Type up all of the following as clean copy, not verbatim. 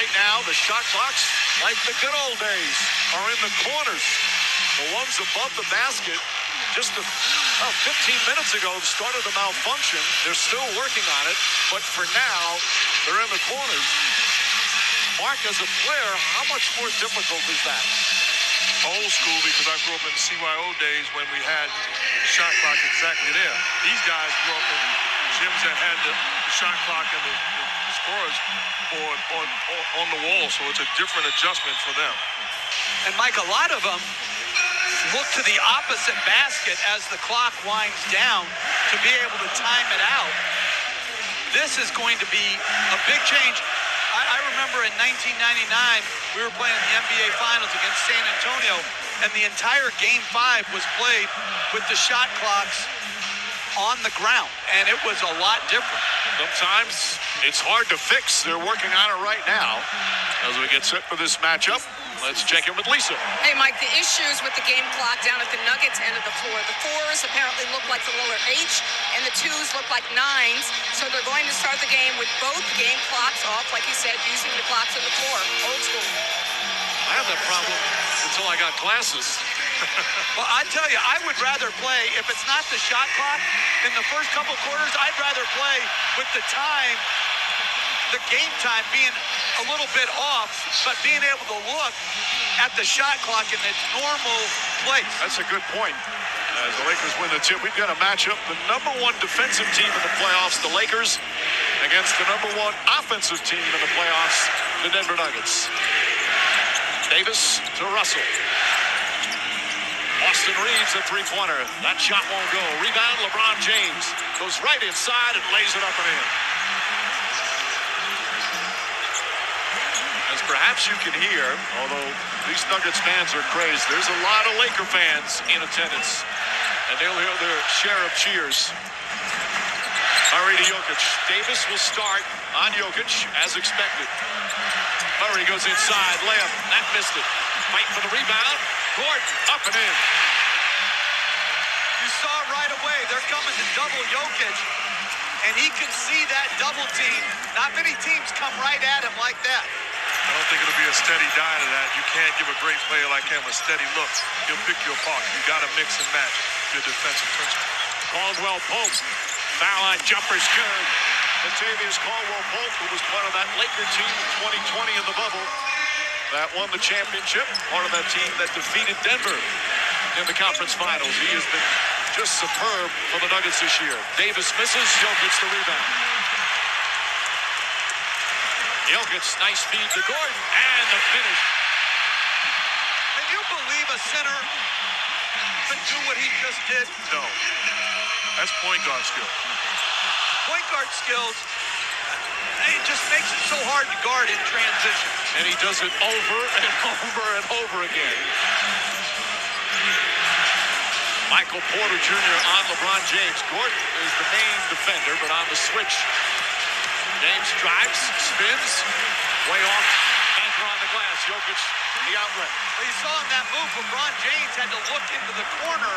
right now, the shot clocks, like the good old days, are in the corners. The ones above the basket, just 15 minutes ago, started to malfunction. They're still working on it, but for now, they're in the corners. Mark, as a player, how much more difficult is that? Old school, because I grew up in the CYO days when we had the shot clock exactly there. These guys grew up in gyms that had the shot clock and the scorers board on the wall, so it's a different adjustment for them. And Mike, a lot of them look to the opposite basket as the clock winds down to be able to time it out. This is going to be a big change. I remember in 1999, we were playing the NBA Finals against San Antonio, and the entire Game 5 was played with the shot clocks on the ground, and it was a lot different. Sometimes it's hard to fix. They're working on it right now. As we get set for this matchup, let's check in with Lisa. Hey, Mike, the issues with the game clock down at the Nuggets end of the floor. The 4s apparently look like the lower H, and the 2s look like 9s. So they're going to start the game with both game clocks off, like you said, using the clocks on the floor. Old school. I had that problem until I got glasses. Well, I tell you, I would rather play, if it's not the shot clock, in the first couple quarters, I'd rather play with the time, the game time being a little bit off, but being able to look at the shot clock in its normal place. That's a good point. As the Lakers win the tip, we've got a matchup. The number 1 defensive team in the playoffs, the Lakers, against the number 1 offensive team in the playoffs, the Denver Nuggets. Davis to Russell. Austin Reeves, a three-pointer. That shot won't go. Rebound, LeBron James goes right inside and lays it up and in. As perhaps you can hear, although these Nuggets fans are crazed, there's a lot of Laker fans in attendance, and they'll hear their share of cheers. Murray to Jokic. Davis will start on Jokic, as expected. Murray goes inside, layup, that missed it. Fight for the rebound. Gordon, up and in. You saw right away, they're coming to double Jokic, and he can see that double team. Not many teams come right at him like that. I don't think it'll be a steady diet of that. You can't give a great player like him a steady look. He'll pick you apart. You got to mix and match your defensive principle. Caldwell Pope, foul line jumper's good. Latavius Caldwell Pope, who was part of that Laker team in 2020 in the bubble, that won the championship, part of that team that defeated Denver in the conference finals. He has been just superb for the Nuggets this year. Davis misses, Jokic the rebound. Jokic, nice feed to Gordon, and the finish. Can you believe a center can do what he just did? No. That's point guard skill. Point guard skills, it just makes it so hard to guard in transition. And he does it over and over and over again. Michael Porter Jr. on LeBron James. Gordon is the main defender, but on the switch, James drives, spins, way off, banker on the glass. Jokic, the outlet. Well, you saw in that move, LeBron James had to look into the corner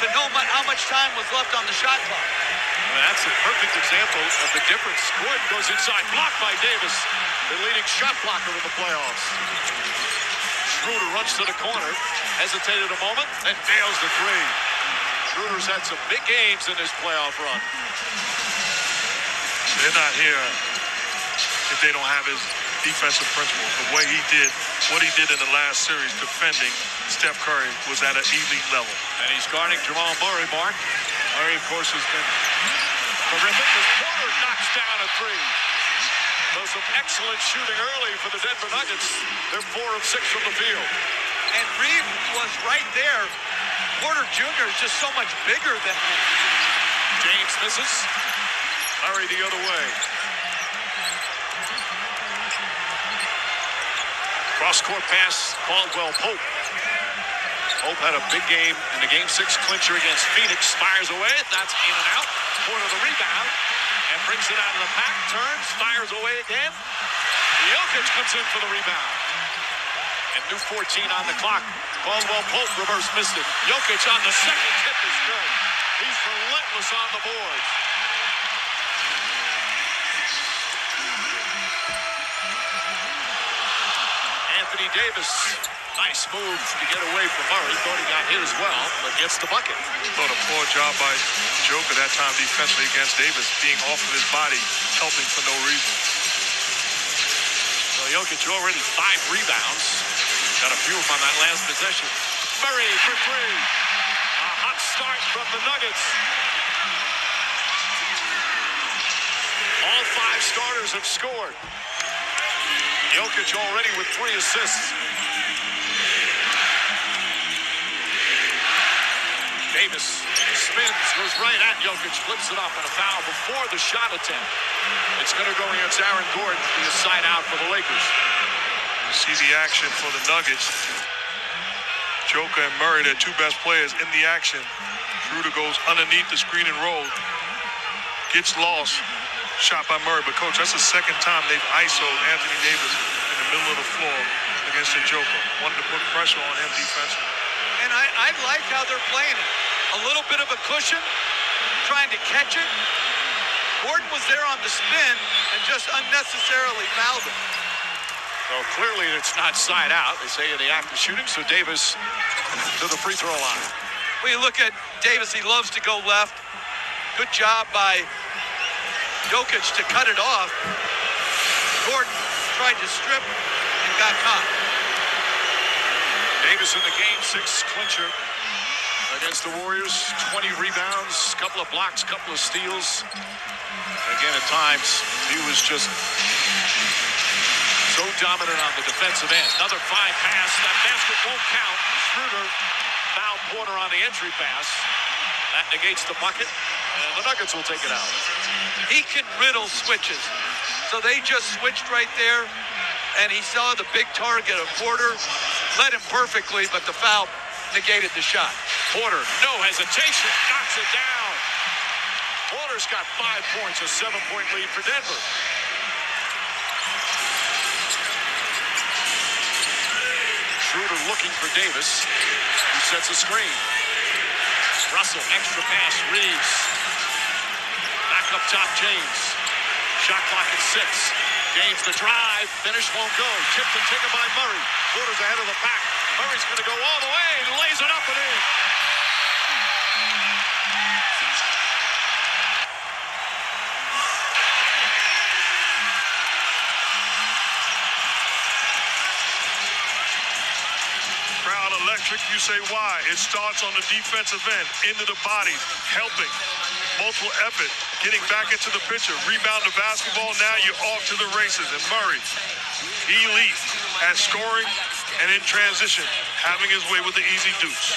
to know how much time was left on the shot clock. Well, that's a perfect example of the difference. Gordon goes inside, blocked by Davis, the leading shot blocker in the playoffs. Schroeder runs to the corner, hesitated a moment, and nails the three. Schroeder's had some big games in this playoff run. They're not here if they don't have his defensive principle. The way he did, what he did in the last series defending Steph Curry was at an elite level. And he's guarding Jamal Murray, Mark. Murray, of course, has been terrific as Porter knocks down a three. So some excellent shooting early for the Denver Nuggets. They're 4 of 6 from the field. And Reeves was right there. Porter Jr. is just so much bigger than him. James misses. Murray the other way. Cross-court pass, Caldwell Pope. Pope had a big game in the Game 6 clincher against Phoenix. Fires away, that's in and out. Porter the rebound, and brings it out of the pack. Turns, fires away again. Jokic comes in for the rebound. And new 14 on the clock. Caldwell Pope reverse missed it. Jokic on the second tip is good. He's relentless on the boards. Davis. Nice move to get away from Murray. Thought he got hit as well, but gets the bucket. Thought a poor job by Joker that time defensively against Davis, being off of his body, helping for no reason. So Jokic already 5 rebounds. Got a few of them on that last possession. Murray for 3. A hot start from the Nuggets. All 5 starters have scored. Jokic already with 3 assists. Davis spins, goes right at Jokic, flips it up, and a foul before the shot attempt. It's going to go against Aaron Gordon, be a side out for the Lakers. You see the action for the Nuggets. Joker and Murray, their 2 best players in the action. Schroeder goes underneath the screen and roll. Gets lost. Shot by Murray. But, Coach, that's the second time they've ISO'd Anthony Davis in the middle of the floor against the Joker. Wanted to put pressure on him defensively. And I like how they're playing it. A little bit of a cushion, trying to catch it. Gordon was there on the spin and just unnecessarily fouled him. So clearly it's not side out, they say in the act of shooting, so Davis to the free throw line. When you look at Davis, he loves to go left. Good job by Jokic to cut it off. Gordon tried to strip and got caught. Davis in the Game 6 clincher against the Warriors. 20 rebounds, couple of blocks, couple of steals. Again, at times, he was just so dominant on the defensive end. Another 5 pass. That basket won't count. Schroeder fouled Porter on the entry pass. That negates the bucket, and the Nuggets will take it out. He can riddle switches. So they just switched right there, and he saw the big target of Porter. Led him perfectly, but the foul negated the shot. Porter, no hesitation, knocks it down. Porter's got 5 points, a 7-point lead for Denver. Schroeder looking for Davis, who sets a screen. Russell, extra pass, Reeves. Back up top, James. Shot clock at 6. James the drive, finish won't go. Tipped and taken by Murray. Porter's ahead of the pack. Murray's going to go all the way, lays it up and in. Crowd electric, you say why? It starts on the defensive end, into the bodies, helping. Multiple effort, getting back into the picture, rebound the basketball, now you're off to the races. And Murray, elite at scoring and in transition, having his way with the easy deuce.